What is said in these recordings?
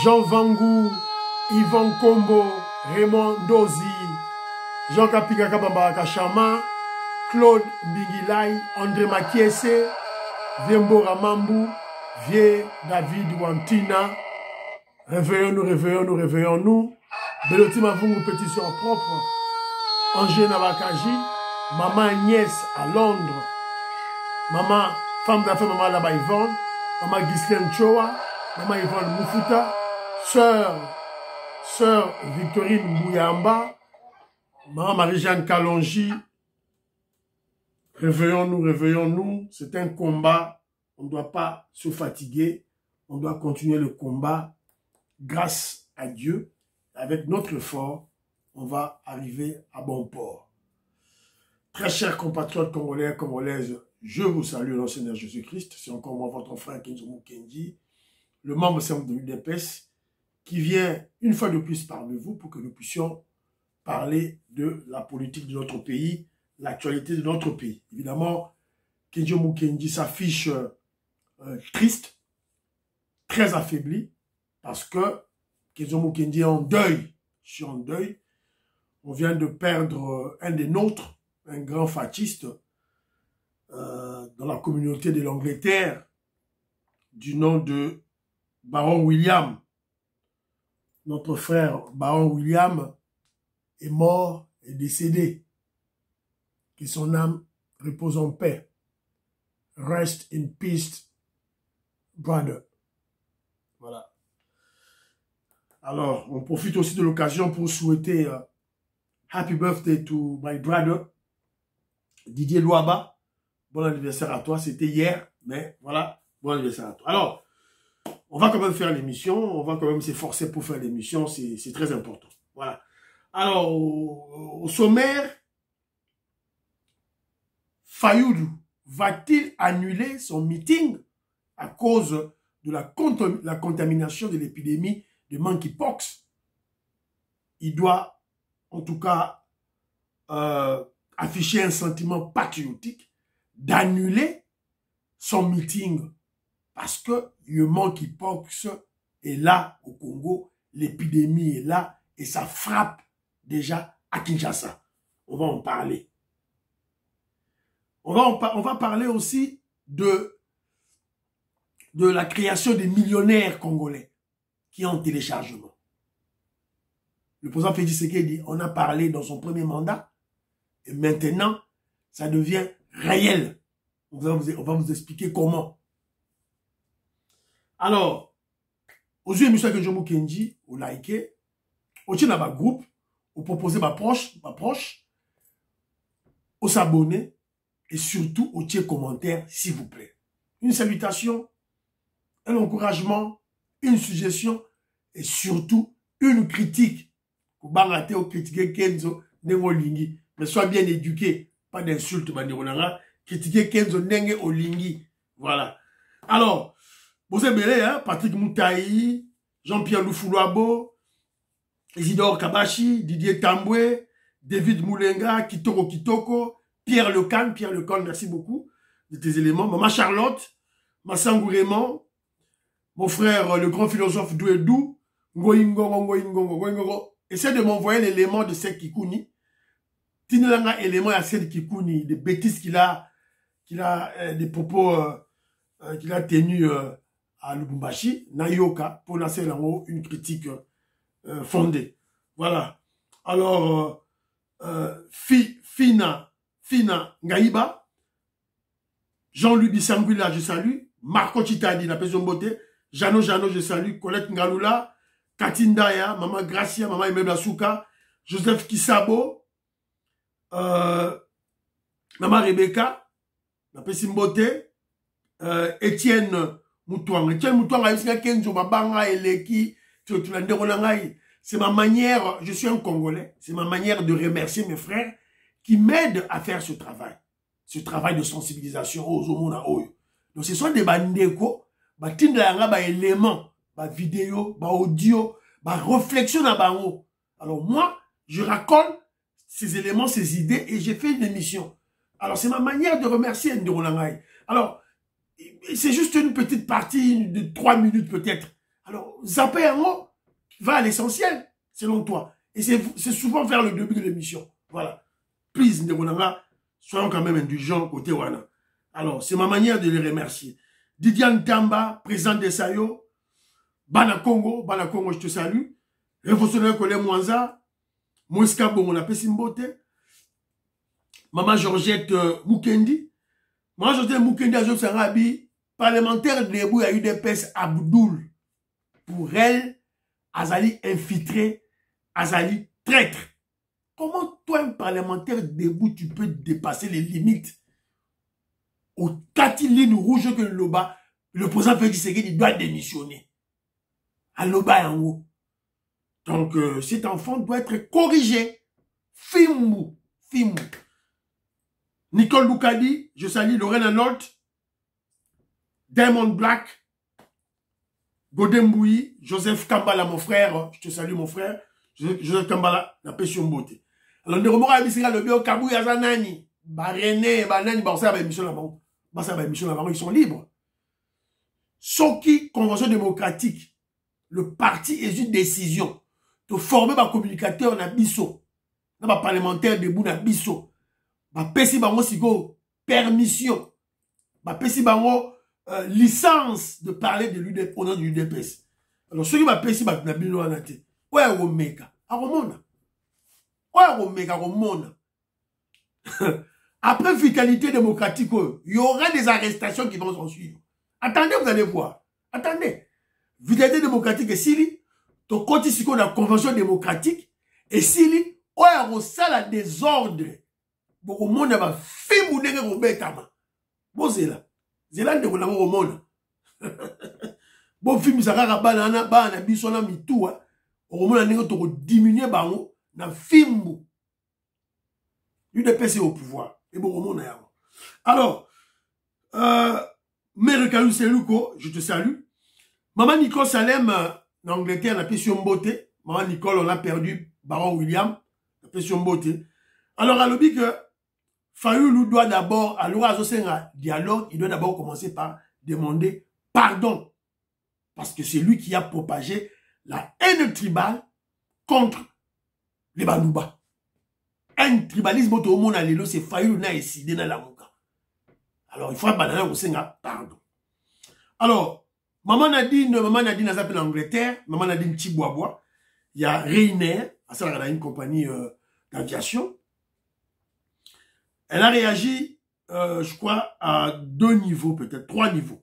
Jean Vangou, Yvan Kombo, Raymond Dozi, Jean Kapika Kabamba Kachama, Claude Mbigilai, André Makiese, Viembo Ramambou, Vie David Wantina. Réveillons-nous, réveillons-nous, réveillons-nous. Beloti Mavungu, pétition propre. Angé Nabakaji, maman Agnès à Londres, maman, femme d'affaires, maman là-bas Yvonne, maman Ghislaine Choa, maman Yvonne Moufuta, sœur Victorine Mouyamba, maman Marie-Jeanne Kalonji. Réveillons-nous, réveillons-nous. C'est un combat. On ne doit pas se fatiguer. On doit continuer le combat. Grâce à Dieu, avec notre effort, on va arriver à bon port. Très chers compatriotes congolais et congolaises, je vous salue au nom du Seigneur Jésus-Christ. C'est encore moi, votre frère Kenzo Mukendi, le membre simple de l'UDPS, qui vient une fois de plus parmi vous pour que nous puissions parler de la politique de notre pays, l'actualité de notre pays. Évidemment, Kenzo Mukendi s'affiche triste, très affaibli, parce que Kenzo Mukendi est en deuil. Je suis en deuil. On vient de perdre un des nôtres, un grand fasciste dans la communauté de l'Angleterre, du nom de Baron William. Notre frère Baron William est mort et décédé. Que son âme repose en paix. Rest in peace, brother. Voilà. Alors, on profite aussi de l'occasion pour souhaiter happy birthday to my brother, Didier Louaba. Bon anniversaire à toi, c'était hier, mais voilà, bon anniversaire à toi. Alors, on va quand même faire l'émission, on va quand même s'efforcer pour faire l'émission, c'est très important. Voilà. Alors, au sommaire, Fayoulou va-t-il annuler son meeting à cause de la contamination de l'épidémie de monkeypox? Il doit, en tout cas, afficher un sentiment patriotique d'annuler son meeting parce que le monkeypox est là au Congo, l'épidémie est là et ça frappe déjà à Kinshasa. On va en parler. On va parler aussi de la création des millionnaires congolais qui ont téléchargement. Le président Félix Tshisekedi on a parlé dans son premier mandat et maintenant ça devient réel. On va vous expliquer comment. Alors, aux yeux de M. Kenzo Mukendi, au liker, au tient dans groupe, au proposer ma proche, au s'abonner et surtout au tient commentaire s'il vous plaît. Une salutation, un encouragement, une suggestion et surtout une critique. Pour barater ou critiquer Kenzo Nengo Lingi. Mais sois bien éduqué. Pas d'insulte, critiquer Kenzo Nengo Lingi. Voilà. Alors, vous avez hein, Patrick Moutaï, Jean-Pierre Loufoulouabo, Isidore Kabashi, Didier Tamboué, David Moulenga, Kitoko, Pierre Lecan, merci beaucoup de tes éléments. Maman Charlotte, Massangou Raymond, mon frère, le grand philosophe Douedou, Ngoingongo. Essaie de m'envoyer l'élément de Sek Kikouni. Tinelanga élément à Sek Kikouni, des bêtises qu'il a des propos qu'il a tenus à Lubumbashi, Nayoka, pour lancer une critique fondée. Voilà. Alors, Fina Ngaïba, Jean-Louis Bissangula, je salue, Marco Chitadi, la personne beauté, Jano, je salue, Colette Ngalula, Katindaya, Maman Gracia, Maman Emebla Souka, Joseph Kisabo, Maman Rebecca, la personne beauté, Étienne Moutouang. Étienne Moutouang, c'est ma manière, je suis un Congolais, c'est ma manière de remercier mes frères qui m'aident à faire ce travail de sensibilisation aux hommes. Donc ce sont des bandeko, éléments, vidéo, audio, réflexion à bango. Alors moi, je raconte ces éléments, ces idées et j'ai fait une émission. Alors c'est ma manière de remercier Ndiro Langai. Alors, c'est juste une petite partie de 3 minutes peut-être. Alors, zapper un mot va à l'essentiel, selon toi. Et c'est souvent vers le début de l'émission. Voilà. Please, Ndegonanga, soyons quand même indulgents côté Wana. Alors, c'est ma manière de les remercier. Didier Ntamba, président de Sayo, Bana Congo, je te salue. Révolutionnaire Colin Mwanza, Mouska Bongo, Pessimbote, Maman Georgette Moukendi. Maman Georgette Moukendi, Azot Sarabi, parlementaire de l'Ebou, il y a eu des pèses Abdoul. Pour elle, Azali infiltré, Azali traître. Comment toi, un parlementaire debout, tu peux dépasser les limites? Au 4 lignes rouges que le président Félix Tshisekedi doit démissionner. À Loba en haut. Donc, cet enfant doit être corrigé. Fimou. Nicole Loukadi, je salue Lorena Nolte, Diamond Black, Godemboui, Joseph Kambala, mon frère, je te salue mon frère, Joseph Kambala, la passion beauté. Alors, nous avons dit que le bio Kabou Yazanani, Barené, Banani, ils sont libres. Soki, Convention démocratique, le parti est une décision de former ma communicateur na biso, na parlementaire debout na biso, ma pesi bango sigo permission, ma pesi bango licence de parler de l'UDP au nom de l'UDPS. Alors ceux qui m'a pesi ba na bilo anate, ouais omeka, aromona. Ouais omeka aromona. Après vitalité démocratique, il y aura des arrestations qui vont s'en suivre. Attendez, vous allez voir. Attendez. Vitalité démocratique et Sili, ton côté sur la convention démocratique, et Sili, ouais, on sait la désordre. Bon, au monde, va faire mourir au bétama. Bon, c'est là. C'est là que vous l'avez au monde. Bon, film, ça va na bisona mitou, au monde, on a diminué, na film. L'UDPS est au pouvoir. Et bon, au monde, alors, Mère Kalou Selouko, je te salue. Maman Nicole Salem, en Angleterre, on a pêché un beauté. Maman Nicole, on a perdu Baron William, on a pêché un beauté. Alors, elle a dit que Fayoulou doit d'abord, alors, à un dialogue, il doit d'abord commencer par demander pardon. Parce que c'est lui qui a propagé la haine tribale contre les Banouba. Un tribalisme au monde à l'élo, c'est Fayoulou n'a décidé dans la mouka. Alors, il faut abandonner au Sénat, pardon. Alors, Maman Nadine a appelé en Angleterre, Maman Nadine Chiboabois, il y a Reiner, elle a une compagnie d'aviation. Elle a réagi, je crois, à 2 niveaux, peut-être 3 niveaux.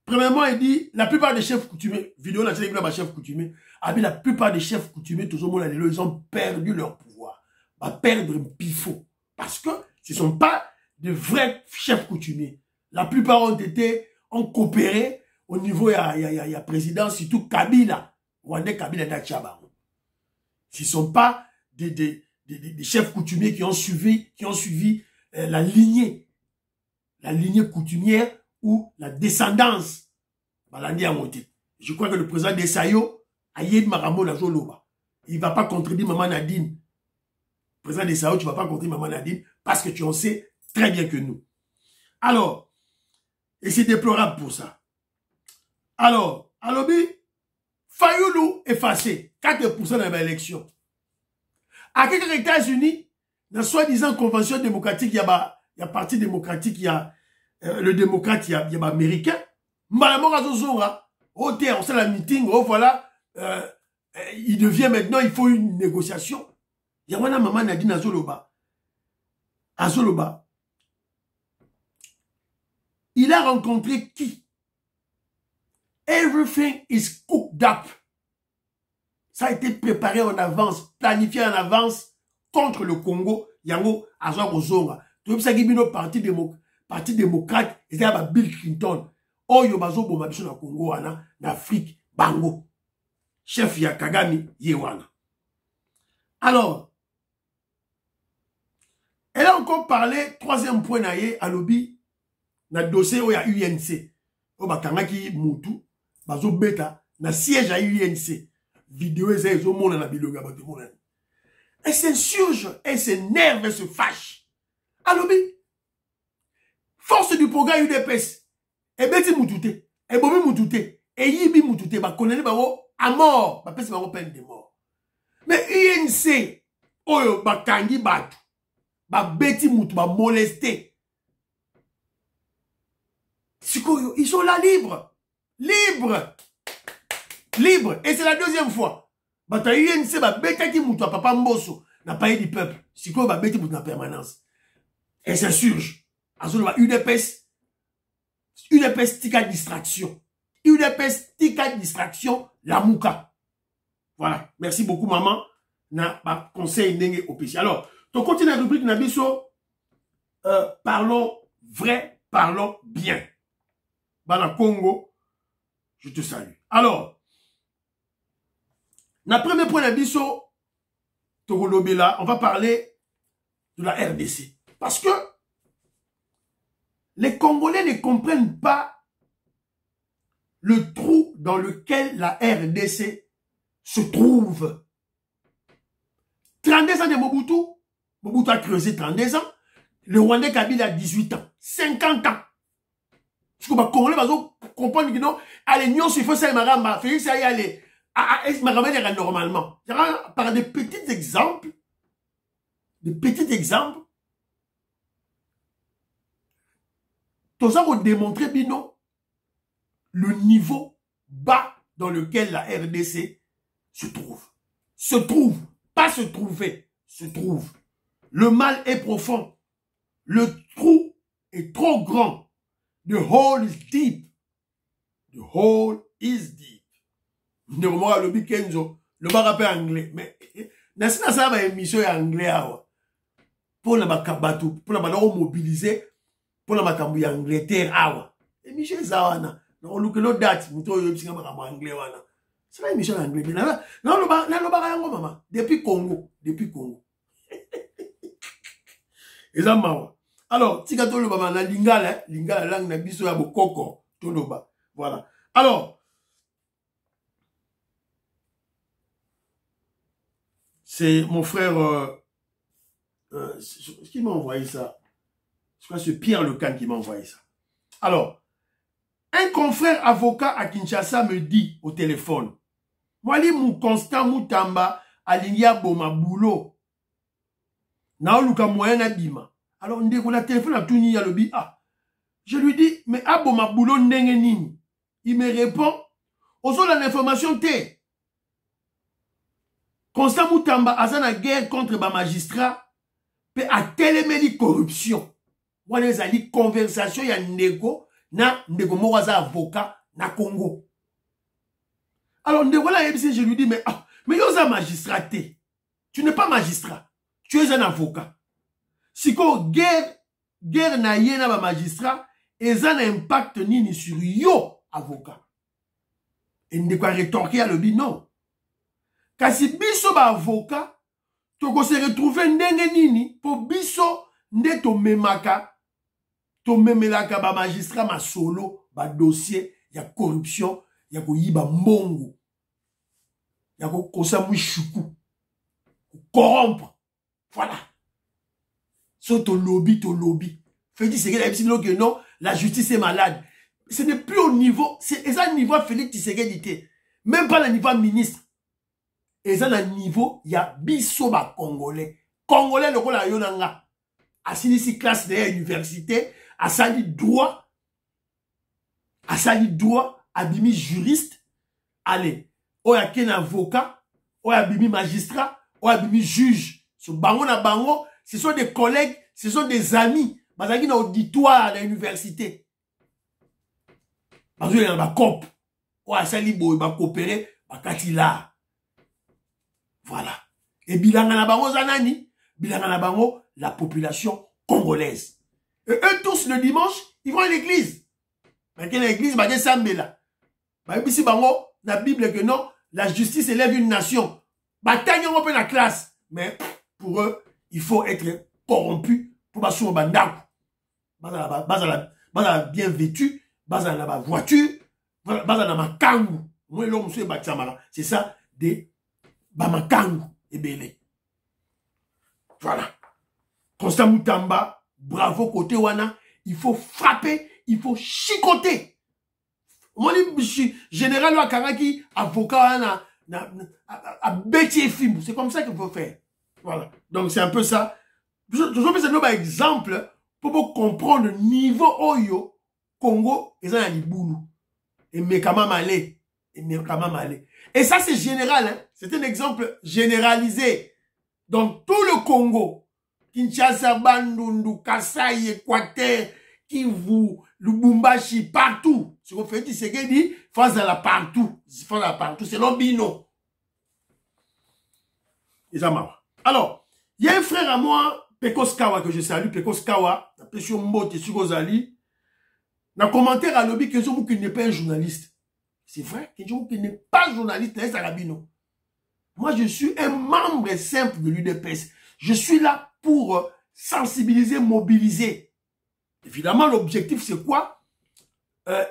Premièrement, elle dit, la plupart des chefs coutumiers, vidéo là, c'est la chef coutumier, la plupart des chefs coutumiers, tout le monde, ils ont perdu leur pouvoir. Va perdre un pifot. Parce que ce ne sont pas de vrais chefs coutumiers. La plupart ont coopéré. Au niveau, il y a président, surtout Kabila. Rwandais Kabila d'Achaba. Ce ne sont pas des chefs coutumiers qui ont suivi la lignée coutumière ou la descendance. Je crois que le président de Sayo, Ayed Maramo Nazoloba, il ne va pas contredire Maman Nadine. Le président de Sayo, tu ne vas pas contredire Maman Nadine parce que tu en sais très bien que nous. Alors, et c'est déplorable pour ça. Alors, Alobi, Fayoulou effacé 4% dans l'élection. À quelques États-Unis, dans soi-disant convention démocratique, il y a parti démocratique, il y a le démocrate, il y a américain. Malamo Razozora, au terre, on sait la meeting, oh voilà, il devient maintenant, il faut une négociation. Il y a une maman Nadine Azoloba. Azoloba. Il a rencontré qui? Everything is cooked up. Ça a été préparé en avance, planifié en avance contre le Congo. Yango Azwa Ozonga. Tu vois ça qui est parti démocrate, et ça Bill Clinton. Oh yo bazo bomba biso na Congo wana, na Afrique bango. Chef ya Kagame yewana. Alors, elle a encore parlé, 3e point naye, à lobby, na dossier où il y a UNC. Oh bakangaki mutu. Bazo beta na siège à UNC. Vidéo et au monde na biloga bato monde. Elle s'insurge, elle s'énerve, elle se fâche. Alobi. Force du programme UDPS. Et beti mutute. Et bobi mutute. et yibi mutute ba condamné bango à mort, ba pesi bango peine de mort. Mais INC oyo ba kangi batu, ba beti mutu ba molesté. Ils sont là libres. Libres. Libres. Et c'est la deuxième fois. Bata UNC ba beti mutu a papa Mbosso na pays du peuple. Siko ba beti mutu na permanence. Et s'insurge. Azolo ba UDPS tika distraction. UDPS tika distraction la mouka. Voilà. Merci beaucoup maman. Na ba conseil ndenge opération. Alors, tu continues la rubrique Nabiso. Parlons vrai, parlons bien. Bana Congo, je te salue. Alors, na premier point Nabiso, Togolobela, on va parler de la RDC. Parce que les Congolais ne comprennent pas le trou dans lequel la RDC se trouve. 32 ans de Mobutu. Mobutu a creusé 32 ans. Le Rwandais Kabila a 18 ans. 50 ans. Parce que les Congolais comprennent que non, allez, nous, il faut ça, Maramba, Félix, ça y aller. Maramba, normalement. Par des petits exemples, tout ça pour démontrer, Bino, le niveau bas dans lequel la RDC se trouve. Se trouve. Pas se trouver. Se trouve. Le mal est profond. Le trou est trop grand. The hole is deep. The hole is deep. Le lobby Kenzo. Le bar rappel anglais. Mais, n'a pas une émission anglais. Pour la bakabatu. Pour la balaro mobiliser. Pour la bakambu Angleterre. Émission Zawana. Non, look at that. Muto yopsinga bakamu anglais wana. C'est pas une émission anglais. Non, le bar yango maman. Depuis Congo. Depuis Congo. Et ça mawa. Alors, tika toloba na lingala, lingala langue na biso ya bokoko toloba. Voilà. Alors, c'est mon frère qui m'a envoyé ça. Je crois que c'est Pierre Lecan qui m'a envoyé ça. Alors, un confrère avocat à Kinshasa me dit au téléphone, Mwali mou Constant Moutamba alingia boma boulot. Na luka moyen na bima. Alors, on dit qu'on a téléphone à Touni Yalobi. Ah, je lui dis, mais abo ma boulot ndenge nini. Il me répond, ozo la information te. Constant Moutamba a la guerre contre ma magistrat, pe a téléméli corruption. Wana ezali conversation ya ndeko na ndeko mowaza avocat na Congo. Alors, ndeko la yebisi, je lui dis, mais yoza magistrat te. Tu n'es pas magistrat. Tu es un avocat. Si ko guerre na yena ba magistrat, eza na impact nini sur yo avocat. Et ndeko a rétorqué à l'obi non. Kasi biso ba avocat, toko se retrouver ndenge nini po biso nde to memelaka ba magistrat ma solo ba dossier ya corruption ya ko yiba mbongo. Ya ko kosa mwishuku. Corrompre. Voilà. So to lobby. Félix Tshisekedi a dit que non, la justice est malade. Ce n'est plus au niveau, c'est un niveau Félix Tshisekedi. Même pas le niveau ministre. Et ça, le niveau, il y a biso ba Congolais. Congolais, le kola yonanga. A sinisi classe de l'université, a sali droit, a bimi juriste. Allez, oya ken avocat, oya bimi magistrat, oya bimi juge. So bango na bango, ce sont des collègues, ce sont des amis. Bazaki na auditoire de l'université. Bazou na ba cop. Oya sali boy ba coopérer, ba katila. Voilà. Et bilanga na bango zanani, bilanga na bango la population congolaise. Et eux tous le dimanche, ils vont à l'église. Mais quelle église ba de sambela. Ba bisi bango na Bible que non, la justice élève une nation. Ba tanya on peut la classe, mais pour eux, il faut être corrompu pour passer au bandaku. Baza bien vêtu, baza la voiture, baza na makangu. Moi l'homme c'est batsamara. C'est ça des bamakangu et belé. Voilà. Constant Moutamba, bravo côté wana, il faut frapper, il faut chicoter. Moi, général Wakaraki, avocat, à bêtier film. C'est comme ça qu'il faut faire. Voilà. Donc, c'est un peu ça. Je vais vous donner un exemple pour vous comprendre le niveau Oyo, Congo, et ça, il y a des boulous. Et Mekama Malé. Et ça, c'est général. Hein? C'est un exemple généralisé. Dans tout le Congo, Kinshasa, Bandundu, Kasaï, Équateur, Kivu, Lubumbashi, partout. Ce qu'on fait, c'est qu'il dit, face à la partout. Face à la partout. C'est l'ambino. Alors, il y a un frère à moi, Pekos Kawa, que je salue, Pekos Kawa, la pression Mbote, Sugozali. Dans le commentaire à lobby, qu'il n'est pas un journaliste. C'est vrai, qu'il n'est pas journaliste, c'est Arabino. Moi, je suis un membre simple de l'UDPS. Je suis là pour sensibiliser, mobiliser. Évidemment, l'objectif, c'est quoi?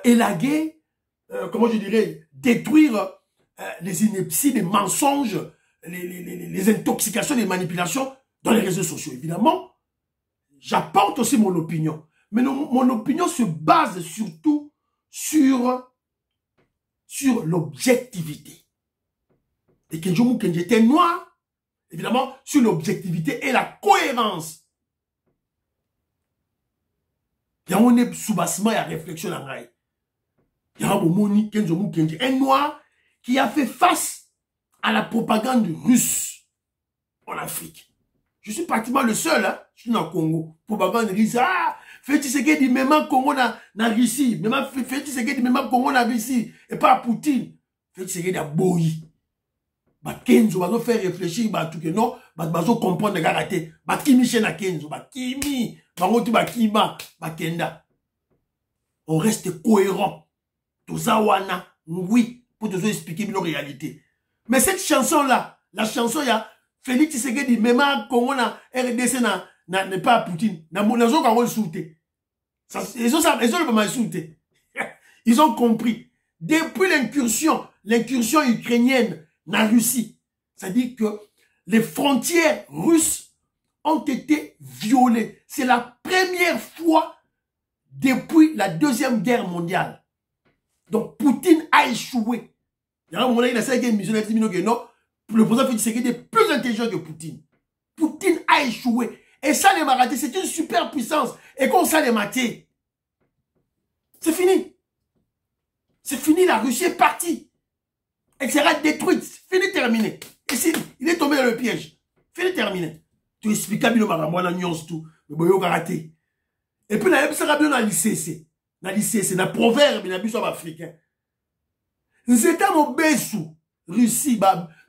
Élaguer, comment je dirais, détruire les inepties, les mensonges, les intoxications, les manipulations dans les réseaux sociaux. Évidemment, j'apporte aussi mon opinion. Mais mon opinion se base surtout sur l'objectivité. Et que j'étais noir, évidemment, sur l'objectivité et la cohérence. Il y a un soubassement et la réflexion en rail. Il y a un noir qui a fait face à la propagande russe en Afrique. Je suis pratiquement le seul, hein, je suis dans le Congo. Propagande russe, ah, fait-il ce qu'il dit, même en Congo na Russie, fait-il ce qu'il dit, même en Congo na Russie, et pas à Poutine, fait-il ce qu'il dit à Boyi. Bah Kenzo va faire réfléchir bah tout que non bah comprendre les karaté bah kimi chena Kenzo bah kimi bah ngoti bah kima bah kenda on reste cohérent tout ça wana oui pour te expliquer nos réalités mais cette chanson là la chanson ya Félix Tshisekedi même Congo na RDC n'est pas Poutine na monazo ka souté ça ils ont pas mal souté ils ont compris depuis l'incursion ukrainienne en Russie. C'est-à-dire que les frontières russes ont été violées. C'est la première fois depuis la Deuxième Guerre mondiale. Donc, Poutine a échoué. Il y a un moment, il a essayé de dire non, le président Félix Tshisekedi est plus intelligent que Poutine. Poutine a échoué. Et ça, les Marathés, c'est une super puissance. Et qu'on ça, les matés, c'est fini. C'est fini, la Russie est partie. Elle sera détruite. Fini, terminé. Ici, il est tombé dans le piège. Fini, terminé. Tu expliques à la nuance tout. Le boyo karaté. Et puis, la sera bien dans l'ICC. Dans l'ICC, dans le proverbe, dans l'abus africain. C'est un mot besou. Russie,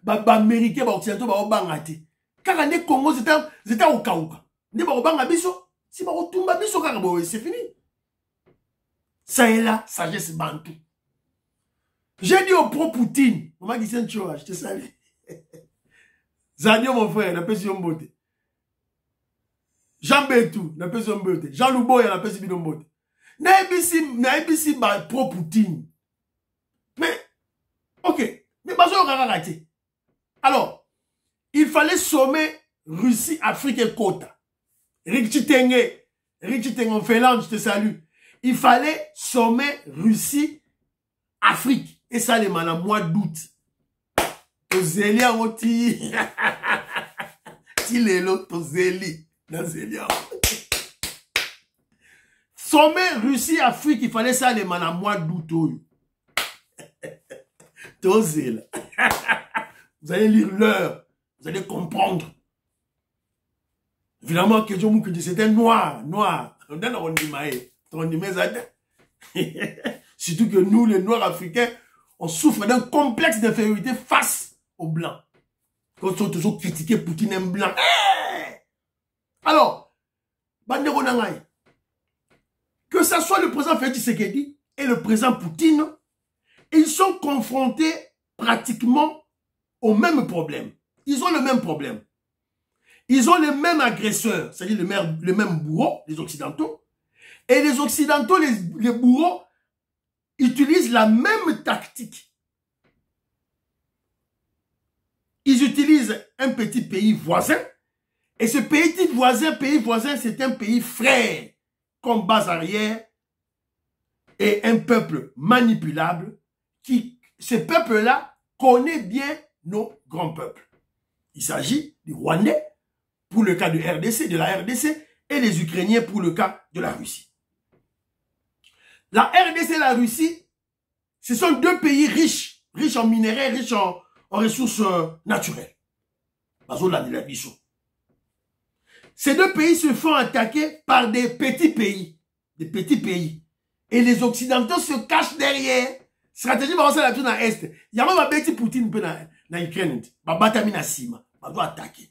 Américain, Occidentaux, Bangate. Car en Congo, c'est un Okaouka. Ne pas Banga biso. Si pas Otumba biso, c'est fini. Ça est là, sagesse bantou. J'ai dit au pro-Poutine, on m'a dit c'est un choix, je te salue. Zanio, mon frère, n'a pas si on botte. Jean Betou, n'a pas si on botte. Jean Louboy, n'a pas si on botte. N'a pas si pro-Poutine. Mais, ok, mais pas on va rater. Alors, il fallait sommer Russie, Afrique et Côte. Rikchitenge, en Finlande, je te salue. Il fallait sommer Russie, Afrique. Et ça, les malins, mois d'août. Tozeli a moti. Tilelo, Tozeli. Sommet Russie, Afrique, il fallait ça, les malins, mois d'août. Tozeli. Vous allez lire l'heure. Vous allez comprendre. Évidemment, que c'était noir. Surtout que nous, les Noirs africains, on souffre d'un complexe d'infériorité face aux Blancs. Quand ils sont toujours critiqués, Poutine aime Blanc. Alors, que ce soit le président Félix Tshisekedi et le président Poutine, ils sont confrontés pratiquement au même problème. Ils ont le même problème. Ils ont les mêmes agresseurs, c'est-à-dire les mêmes bourreaux, les Occidentaux. Et les Occidentaux, les bourreaux, utilisent la même tactique. Ils utilisent un petit pays voisin. Et ce pays voisin, c'est un pays frère, comme base arrière. est un peuple manipulable ce peuple-là connaît bien nos grands peuples. Il s'agit du Rwandais pour le cas de la RDC et les Ukrainiens pour le cas de la Russie. La RDC et la Russie, ce sont deux pays riches en minerais, riches en ressources naturelles. Ces deux pays se font attaquer par des petits pays. Et les Occidentaux se cachent derrière. Stratégie va la dans l'Est. Il y a même un petit Poutine dans l'Ukraine. Il doit attaquer.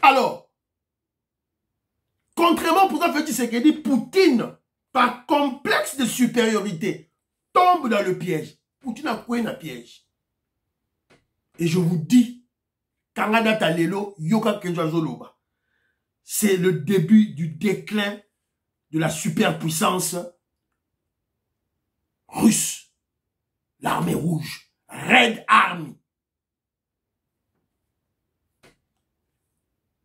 Alors, contrairement pour ce que dit Poutine, par complexe de supériorité, tombe dans le piège. Poutine a quoi un piège. Et je vous dis, Kanada Talelo, Yoka Kenjazoloba, c'est le début du déclin de la superpuissance russe. L'armée rouge, Red Army.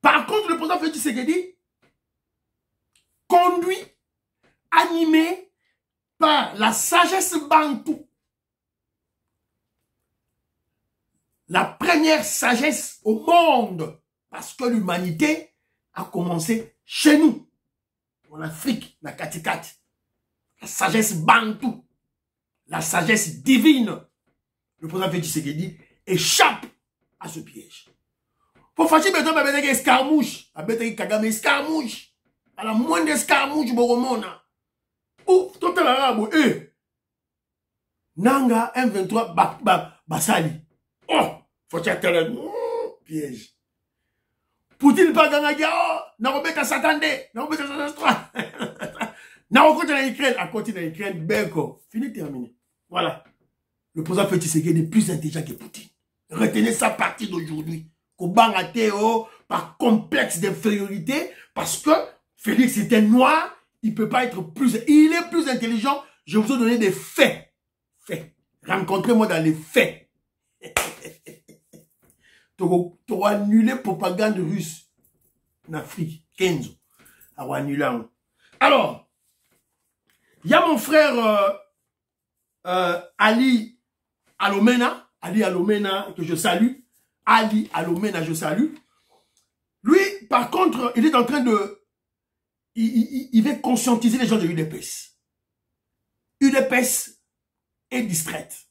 Par contre, le président Félix Tshisekedi conduit, animé par la sagesse bantou. La première sagesse au monde, parce que l'humanité a commencé chez nous, en Afrique, dans Katikati. La sagesse bantou, la sagesse divine. Le président Félix Tshisekedi échappe à ce piège. Pour faire besoin de faire escarmouche, à Bétari Kagame escarmouche, à la moindre escarmouche, Boromona. Ou, tout à l'arabe, Nanga M23 Basali. Oh, faut que tu piège. Poutine pas gagné, oh, n'a s'attendait, n'a pas n'a pas l'Ukraine, à côté de l'Ukraine, Benko. Fini, terminé. Voilà. Le président Félix Tshisekedi est plus intelligent que Poutine. Retenez sa partie d'aujourd'hui. Par complexe d'infériorité, parce que Félix était noir, il ne peut pas être plus... Il est plus intelligent. Je vous ai donné des faits. Rencontrez-moi dans les faits. Tu as annulé la propagande russe en Afrique. Kenzo. Alors, il y a mon frère Ali Alomena, que je salue. Ali Alomena, je salue. Lui, par contre, il est en train de... Il veut conscientiser les gens de l'UDPS. UDPS est distraite.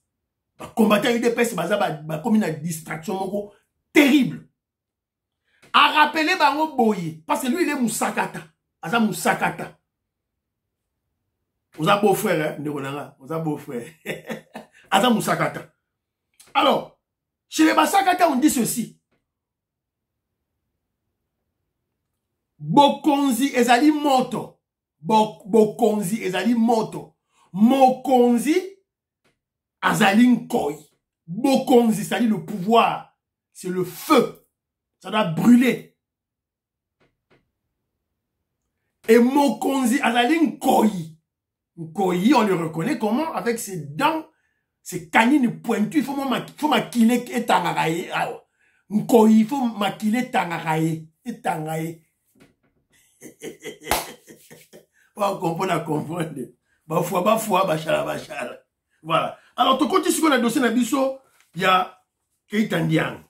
Combattre UDPS, c'est comme une distraction terrible. A rappeler Bango Boye, parce que lui, il est Moussakata. Aza Moussakata. Vous avez beau frère, hein, vous avez beau frère. Aza Moussakata. Alors, chez les Massakata, on dit ceci. Bokonzi ezali moto. Bokonzi ezali moto. Mokonzi azali nkoi. Bokonzi, c'est-à-dire le pouvoir. C'est le feu. Ça doit brûler. Et Mokonzi azali nkoi. Nkoi, on le reconnaît comment? Avec ses dents. C'est canine pointu, il faut maquiller et tangaraye. Il faut maquiller tangaraye. Et tangaraye. On comprendre. Voilà. Alors, tu continues sur le dossier Nabiso, il y a Keita Ndiang.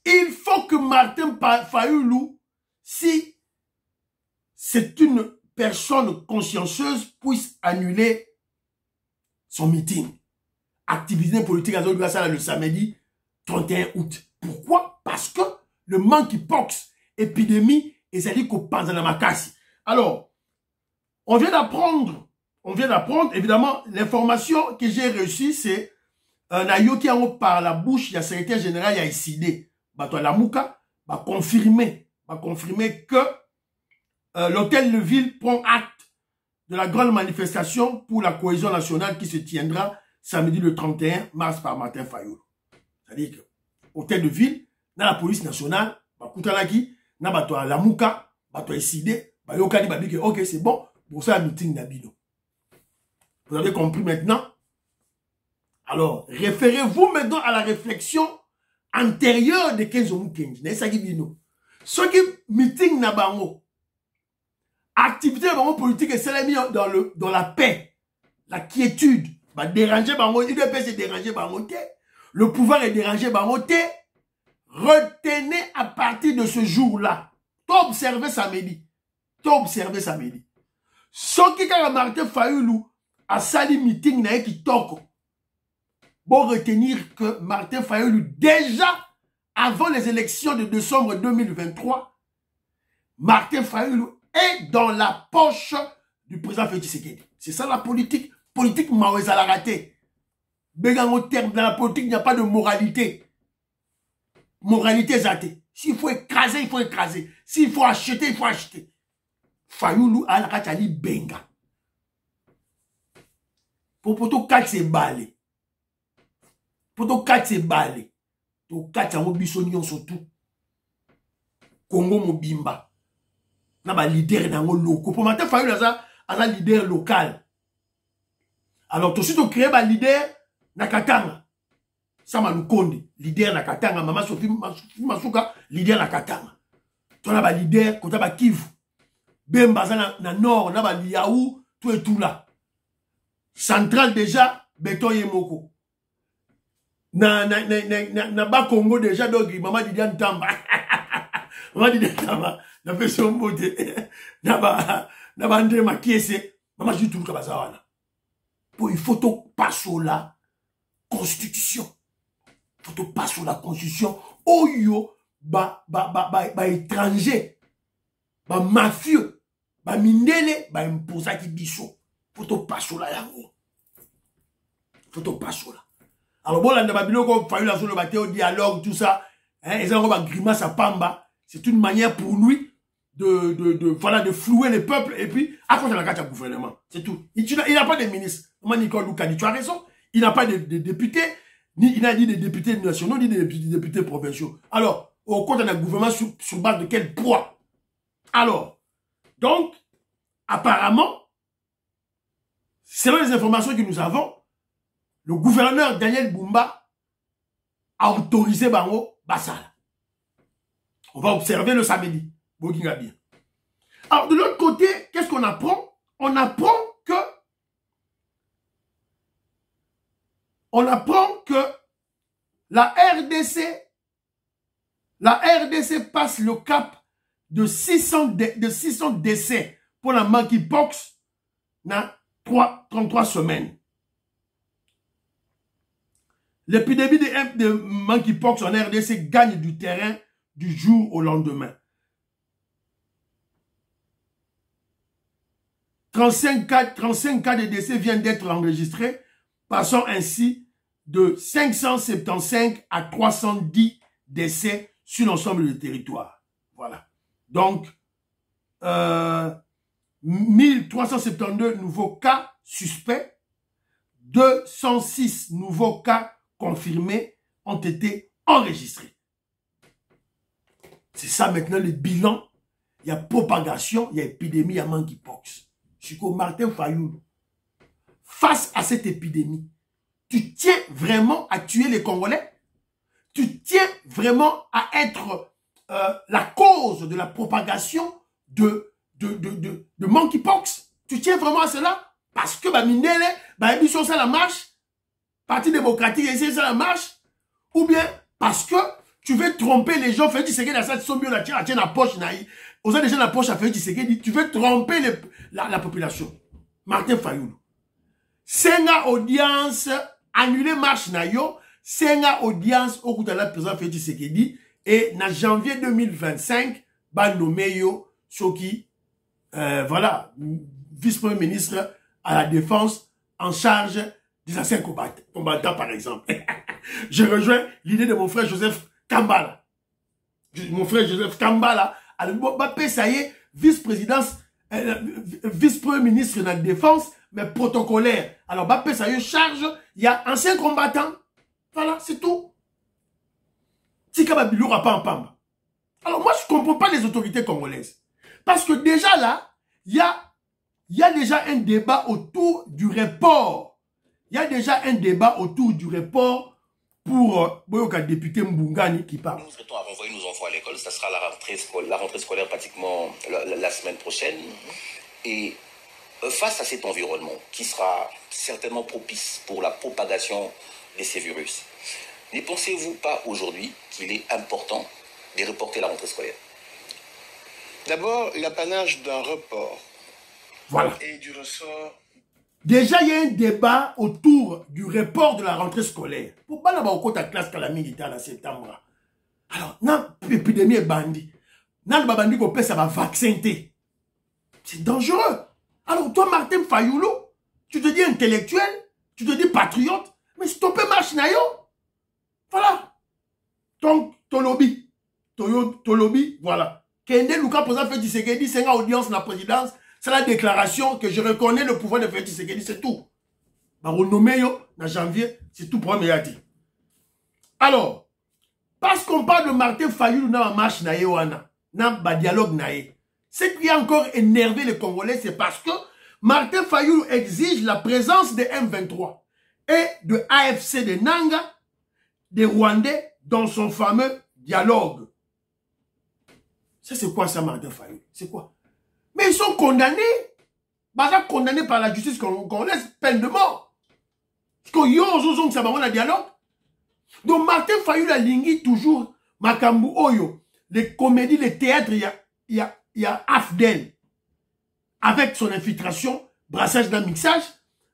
Il faut que Martin Fayoulou, si c'est une personne consciencieuse, puisse annuler son meeting. Activité politique à Zolgassa le samedi 31 août. Pourquoi? Parce que le monkeypox, épidémie, et ça dit qu'on pense dans la macasse. Alors, on vient d'apprendre, évidemment, l'information que j'ai reçue, c'est un ayo qui a par la bouche, il y a secrétaire général, il y a ICD, la Mouka, va confirmer que l'hôtel de ville prend acte de la grande manifestation pour la cohésion nationale qui se tiendra samedi le 31 mars par Martin Fayoulou. C'est-à-dire que l'hôtel de ville, dans la police nationale, dans la Mouka, ok, c'est bon, pour ça, le meeting d'Abino. Vous avez compris maintenant? Alors, référez-vous maintenant à la réflexion antérieure de Kenzo Mukenji. Ce qui meeting Nabango. activité politique et c'est mis dans la paix, la quiétude. Bah, déranger, UDPS est dérangé, le pouvoir est dérangé, retenez à partir de ce jour-là. Tu observé samedi. Ce qui a Martin Fayoulou a sali meeting na qui toko. Bon retenir que Martin Fayoulou, déjà avant les élections de décembre 2023, Martin Fayoulou est dans la poche du président Félix Tshisekedi. C'est ça la politique. Politique Maweza l'a raté. Dans la politique, il n'y a pas de moralité. Moralité zatée. S'il faut écraser, il faut écraser. S'il faut acheter, il faut acheter. Fayoulou a la ratali benga. Pour tout 4 c'est balé. Pour tout 4 c'est balé. Tout 4 c'est mobisonion surtout. Congo mobimba. Na ba leader dans le local. Pour Martin Fayoulou a un leader local. Alors tout de suite on crée un leader na Katanga. Sama Lukonde, leader na Katanga. Maman Sophie Masuka, leader na Katanga. Tu as un leader côté ba Kivu. Bembaza na nord, na ba Liaou, tout et tout là. Central déjà, Beto Yemoko. Na ba Congo déjà, donc maman Didiane Tamba. Maman Didiane Tamba, na fait son beauté. Na ba André Makiese, maman dit tout kabazawana. Pour il faut tout passer la constitution. Il faut tout passer la constitution. Oyo, étranger, mafieux, mindele, imposa qui biso. Faut tout passer la yango. Faut tout passer là. Alors bon, là, on a fallu la zone au dialogue, tout ça. Ils ont un grimace à Pamba. C'est une manière pour lui de flouer les peuples et puis à cause de la carte à gouvernement. C'est tout. Il n'a pas de ministre. Nicole Loukadi, tu as raison. Il n'a pas de députés, il n'a ni des députés nationaux, ni des députés provinciaux. Alors, au compte d'un gouvernement sur base de quel poids? Alors, donc, apparemment, selon les informations que nous avons, le gouverneur Daniel Bumba a autorisé Bango Bassala. On va observer le samedi. Bien. Alors, de l'autre côté, qu'est-ce qu'on apprend? On apprend que la RDC passe le cap de 600 décès pour la monkeypox dans 33 semaines. L'épidémie de monkeypox en RDC gagne du terrain du jour au lendemain. 35 cas de décès viennent d'être enregistrés, passant ainsi de 575 à 310 décès sur l'ensemble du territoire. Voilà. Donc, 1372 nouveaux cas suspects, 206 nouveaux cas confirmés ont été enregistrés. C'est ça maintenant le bilan. Il y a propagation, il y a épidémie, il y a monkeypox. Chico Martin Fayoulou, face à cette épidémie, tu tiens vraiment à tuer les Congolais? Tu tiens vraiment à être la cause de la propagation de monkeypox? Tu tiens vraiment à cela? Parce que Minele, Ebiso ça la marche, Parti démocratique, ça la marche? Ou bien parce que tu veux tromper les gens, faire du séqué dans cette somme, la tienne la poche, aux gens déjà la poche à faire du séqué, tu veux tromper la population. Martin Fayoulou. Senga audience, annuler marche na yo, senga audience au coup de la président Félix Tshisekedi, et en janvier 2025, ba nommé yo, Soki, voilà, vice-premier ministre à la défense en charge des anciens combattants, par exemple. Je rejoins l'idée de mon frère Joseph Kambala. Mon frère Joseph Kambala, alors, ça y est, vice-présidence, vice-premier ministre de la défense, mais protocolaire. Alors, Bappé, ça y est, charge, il y a anciens combattants. Voilà, c'est tout. Tika Babilou pas en Pamba. Alors, moi, je ne comprends pas les autorités congolaises. Parce que déjà là, il y a déjà un débat autour du report. Il y a déjà un débat autour du report pour le député Mbungani qui parle. Nous souhaitons renvoyer nos enfants à l'école. Ça sera la rentrée scolaire pratiquement la semaine prochaine. Et face à cet environnement qui sera certainement propice pour la propagation de ces virus, ne pensez-vous pas aujourd'hui qu'il est important de reporter la rentrée scolaire? D'abord, l'apanage d'un report voilà. Et du ressort. Déjà, il y a un débat autour du report de la rentrée scolaire. Pourquoi là-bas, au côté de la classe calamité en septembre? Alors, l'épidémie est bandit. Nan babandi ko pesa ba vaccin. C'est dangereux. Alors, toi, Martin Fayoulou, tu te dis intellectuel, tu te dis patriote, mais stoppez marche na yo. Voilà. Donc, Tolobi, voilà. Kende Luka Président Félix Tshisekedi, c'est une audience de la présidence, c'est la déclaration que je reconnais le pouvoir de Félix Tshisekedi, c'est tout. Bah, renommé yo, en janvier, c'est tout pour moi, dit. Alors, parce qu'on parle de Martin Fayoulou dans la marche na wana, dans le dialogue na ye, ce qui a encore énervé les Congolais, c'est parce que Martin Fayoulou exige la présence de M23 et de AFC de Nanga, des Rwandais, dans son fameux dialogue. Ça, c'est quoi ça, Martin Fayoulou? C'est quoi? Mais ils sont condamnés. Ils sont condamnés par la justice congolaise, peine de mort. Parce que yo, ont ça va dialogue. Donc, Martin Fayoulou a lingui toujours Makambu Oyo, les comédies, les théâtres, il y a Afdel, avec son infiltration, brassage d'un mixage,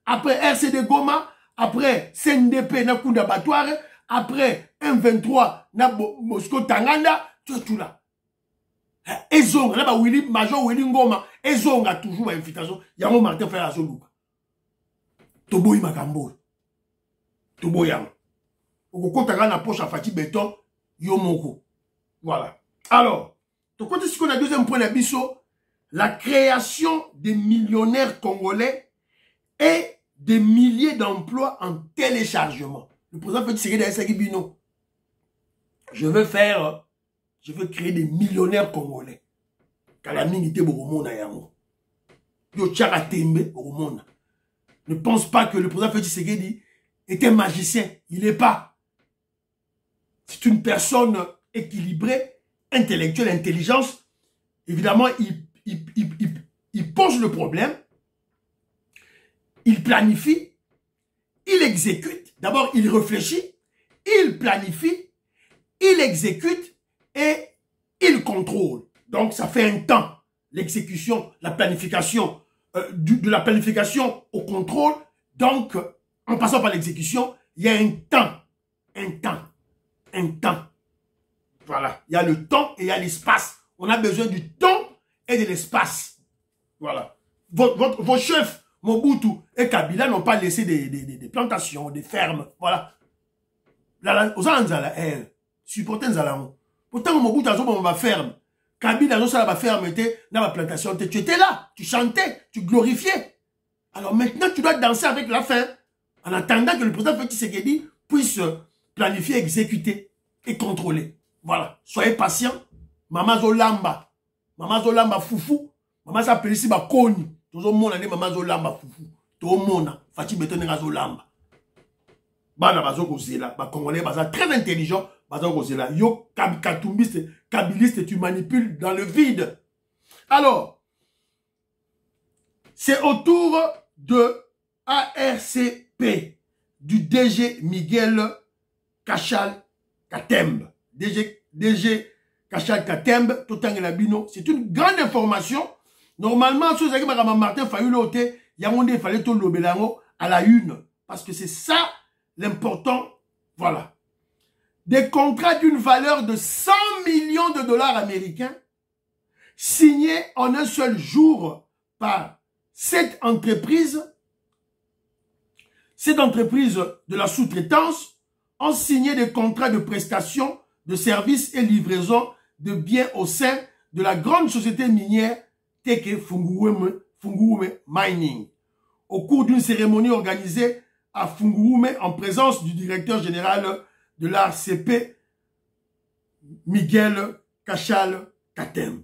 après RCD Goma, après CNDP, na coup d'abattoir, après M23, na Moscou Tanganda, tout là. Ezong, là, Major Willy Ngoma, Ezong a toujours une infiltration, il y a un Martin Fayoulou à Zoluka. Toboy Makambo. Toboy Yang. Quand tu as la poche à Fatih Béton, Yomoko. Voilà. Alors, donc, quand est-ce qu'on a deuxième point d'abisso? La création des millionnaires congolais et des milliers d'emplois en téléchargement. Le président Félix Tshisekedi Bino. Je veux créer des millionnaires congolais. Kalamingité Boromona Yango. Yo Tchara Tembe Boromona. Ne pense pas que le président Félix Tshisekedi est un magicien. Il n'est pas. C'est une personne équilibrée, intellectuelle, intelligence. Évidemment, il pose le problème, il planifie, il exécute. D'abord, il réfléchit, il planifie, il exécute et il contrôle. Donc, ça fait un temps. L'exécution, la planification, de la planification au contrôle. Donc, en passant par l'exécution, il y a un temps. Un temps. Voilà. Il y a le temps et il y a l'espace. On a besoin du temps et de l'espace. Voilà. Vos chefs, Mobutu et Kabila, n'ont pas laissé des plantations, des fermes. Voilà. Aux Anzala, supportez Nzala. Pourtant, Mobutu a ma ferme. Kabila a ma ferme, était dans ma plantation. Tu étais là, tu chantais, tu glorifiais. Alors maintenant, tu dois danser avec la fin. En attendant que le président Félix Tshisekedi puisse planifier, exécuter et contrôler. Voilà. Soyez patient. Maman Zolamba. Maman Zolamba foufou. Maman s'appelle ici Bakoni. Tout le monde a dit Maman Zolamba foufou. Tout le monde. Fatih Béton et Zolamba. Bana bazo kozela. Ba Congolais baza très intelligent. Bazo kozela. Yo katumbiste, kabiliste, tu manipules dans le vide. Alors, c'est au tour de ARCP du DG Miguel Kachal Katembe. DG Kachal Katembe, c'est une grande information. Normalement, si vous avez Martin Fayoulou, il fallait tout le bélango à la une. Parce que c'est ça l'important. Voilà. Des contrats d'une valeur de 100 millions de dollars américains signés en un seul jour par cette entreprise de la sous-traitance ont signé des contrats de prestation de services et livraison de biens au sein de la grande société minière Teke Fungurume Mining. Au cours d'une cérémonie organisée à Fungurume en présence du directeur général de l'ARCP, Miguel Kachal Katembe.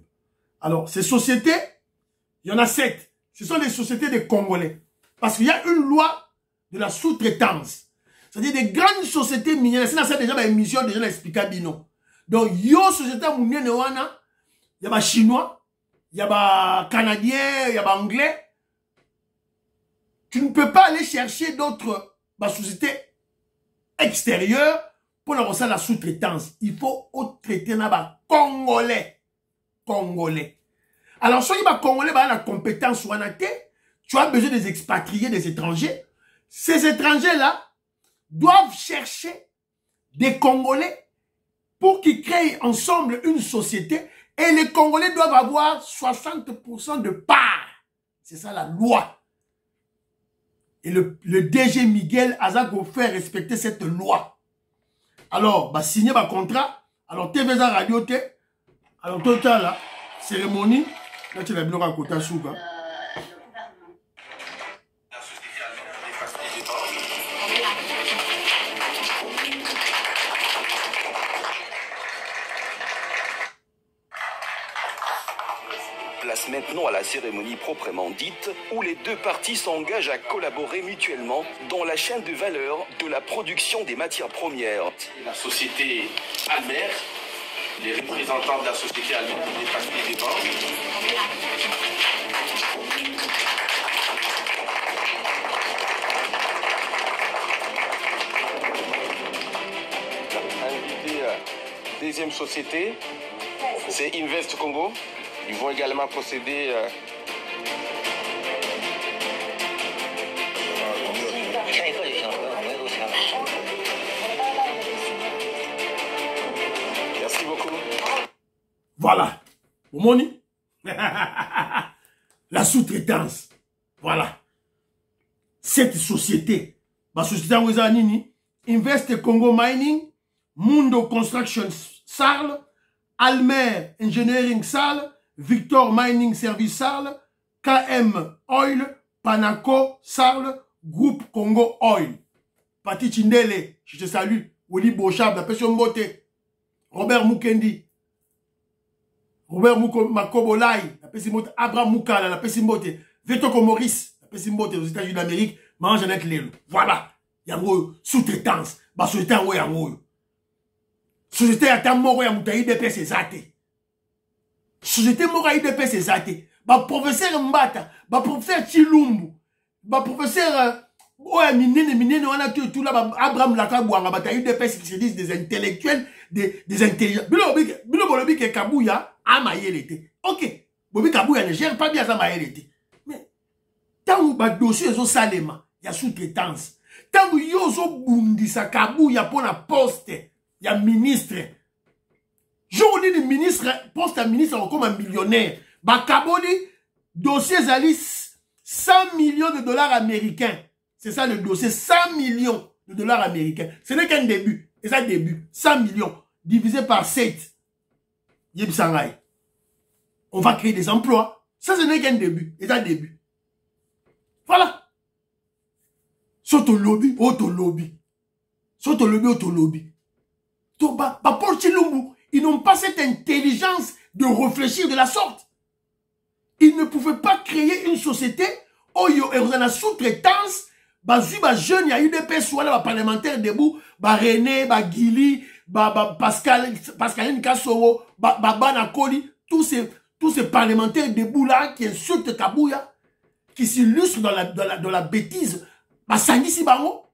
Alors, ces sociétés, il y en a 7. Ce sont des sociétés des Congolais. Parce qu'il y a une loi de la sous-traitance. c'est-à-dire des grandes sociétés minières. C'est ça déjà ma émission déjà expliqué bino. Donc yo société minière wana, il y a ba chinois, il y a ba canadien, il y a ba anglais. Tu ne peux pas aller chercher d'autres sociétés extérieures pour leur faire la sous-traitance. Il faut traiter na congolais. Congolais. Alors, si les congolais ont la compétence ou tu as besoin des expatriés, des étrangers. Ces étrangers-là doivent chercher des Congolais pour qu'ils créent ensemble une société et les Congolais doivent avoir 60% de part. C'est ça la loi. Et le DG Miguel Azago fait respecter cette loi. Alors, signer un contrat. Alors, TVza Radio T. Alors, total, là, cérémonie. Là, tu as bien à côté souka. Place maintenant à la cérémonie proprement dite, où les deux parties s'engagent à collaborer mutuellement dans la chaîne de valeur de la production des matières premières. La société Almer, les représentants de la société Almer, les papiers des banques. Invité deuxième société, c'est Invest Congo. Ils vont également procéder merci beaucoup. Voilà. Omoni. La sous-traitance. Voilà. Cette société. La société Nini, Invest Congo Mining, Mundo Construction Sarl, Almer Engineering Sarl, Victor Mining Service Sarl, KM Oil, Panaco Sarl, Groupe Congo Oil. Pati Chindele, je te salue. Willy Bochab, la personne Mbote. Robert Mukendi. Robert Makobolai, la personne Mbote. Abraham Moukala, la personne Mbote. Vetoko Maurice, la personne Mbote aux États-Unis d'Amérique. Mange-Jeannette Lelo. Voilà. Il y a une sous-traitance. La société en haut. Société à ta mort, il y a une IDPS exacte. Société mora IDPS exacte. Professeur Mbata, professeur Chilumbu, professeur Minene, on a tout là, Abraham Lakabouanga, IDPS qui se disent des intellectuels, des intelligents. Bilo Bolobi que Kabouya a maïelité. Ok, Bobi Kabouya ne gère pas bien sa maïelité. Mais, tant que dossier est au Salema, il y a sous-traitance. Tant que yozo bundi sa Kabouya pour la poste, il y a ministre. Je vous dis le ministre, poste à ministre comme un millionnaire. Bakaboni, dossier Zalis, 100 millions de dollars américains. C'est ça le dossier, 100 millions de dollars américains. Ce n'est qu'un début. Et ça, début. 100 millions divisé par 7. Yeb Sanghaï. On va créer des emplois. Ça, ce n'est qu'un début. Et ça, début. Voilà. Soto lobby, auto lobby. Soto lobby, auto lobby. Toba, Paul Chilumbu. Ils n'ont pas cette intelligence de réfléchir de la sorte. Ils ne pouvaient pas créer une société où il y a une sous-traitance. Jeune, il y a eu des personnes parlementaires debout, René, Guili, Pascaline Kassoro, Banakoli, tous ces parlementaires debout là qui insultent Kabouya, qui s'illustrent dans la bêtise. Sangi Sibango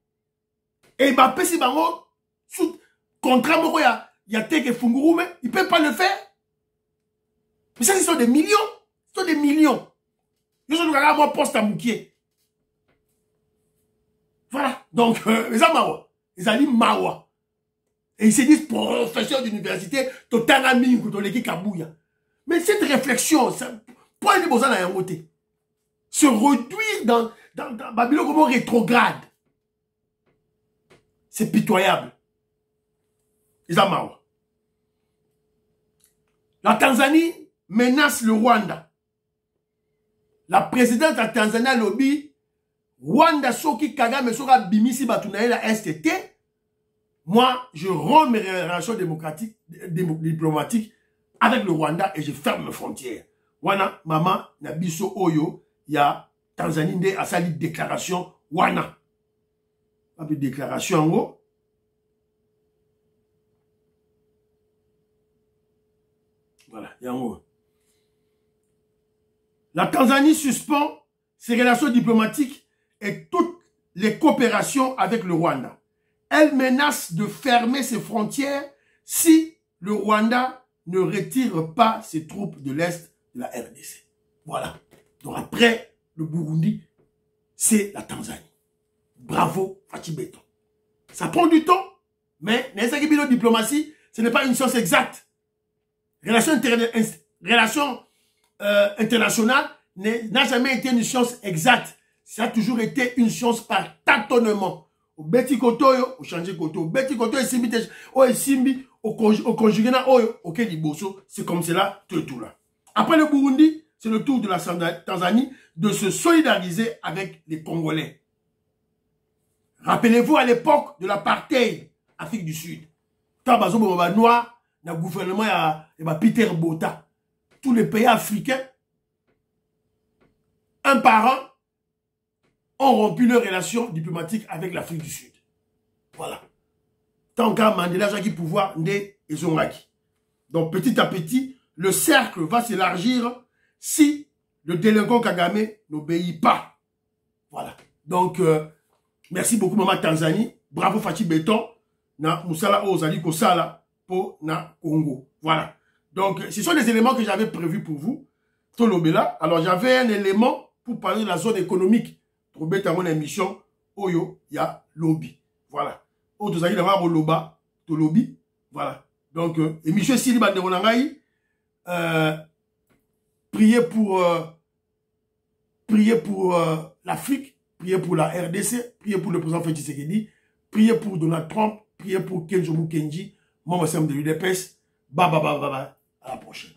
et Mbappé Sibango, contrat Moroya. Il y a Teke Fungurume, il ne peut pas le faire. Mais ça, ce sont des millions. Ce sont des millions. Je suis à moi poste à Moukier. Voilà. Donc, les Amawa, les Ali Mawa. Et ils se disent professeurs d'université, Totanami ou Toleki Kabouya. Mais cette réflexion, pour aller besoin à un côté, se réduire dans Babylone comme rétrograde, c'est pitoyable. Les Amawa. La Tanzanie menace le Rwanda. La présidente de la Tanzanie lobby, Rwanda Soki Kagame Soka Bimisi Batunaela STT. Moi, je rends mes relations diplomatiques avec le Rwanda et je ferme mes frontières. Wana, maman, Nabiso Oyo, ya Tanzanie a sali déclaration Wana. pas de déclaration en haut. Voilà, il y a en haut. La Tanzanie suspend ses relations diplomatiques et toutes les coopérations avec le Rwanda. Elle menace de fermer ses frontières si le Rwanda ne retire pas ses troupes de l'Est de la RDC. Voilà. Donc après le Burundi, c'est la Tanzanie. Bravo, Fachi Beton. Ça prend du temps, mais la diplomatie, ce n'est pas une science exacte. Relation internationale n'a jamais été une science exacte. Ça a toujours été une science par tâtonnement. Au beti koto yo, au changer koto. Au beti koto yo, simbi, au conjugué na oyo, au kediboso. C'est comme cela, tout là. Après le Burundi, c'est le tour de la Tanzanie de se solidariser avec les Congolais. Rappelez-vous à l'époque de l'apartheid, Afrique du Sud. Quand Bazo Boba Noir, le gouvernement de Peter Botha, tous les pays africains, un par un, ont rompu leurs relations diplomatiques avec l'Afrique du Sud. Voilà. Tant qu'à Mandela, j'ai pouvoir, Ndé et Zongaki. Donc petit à petit, le cercle va s'élargir si le délinquant Kagame n'obéit pas. Voilà. Donc, merci beaucoup, Maman Tanzanie. Bravo, Fachi Beton. Na Moussala Ozali Kosala pour na Congo. Voilà. Donc, ce sont des éléments que j'avais prévus pour vous. Tolobela. Alors, j'avais un élément pour parler de la zone économique. Trouver dans mon émission, Oyo, ya lobby. Voilà. Ozali d'avoir au loba, to lobby. Voilà. Donc, émission Siliba de Ronangaï. Priez pour l'Afrique, priez pour la RDC, priez pour le président Félix Tshisekedi, priez pour Donald Trump, priez pour Kenjomu Kenji. Moi, je suis de l'UDPS. Bye, à la prochaine.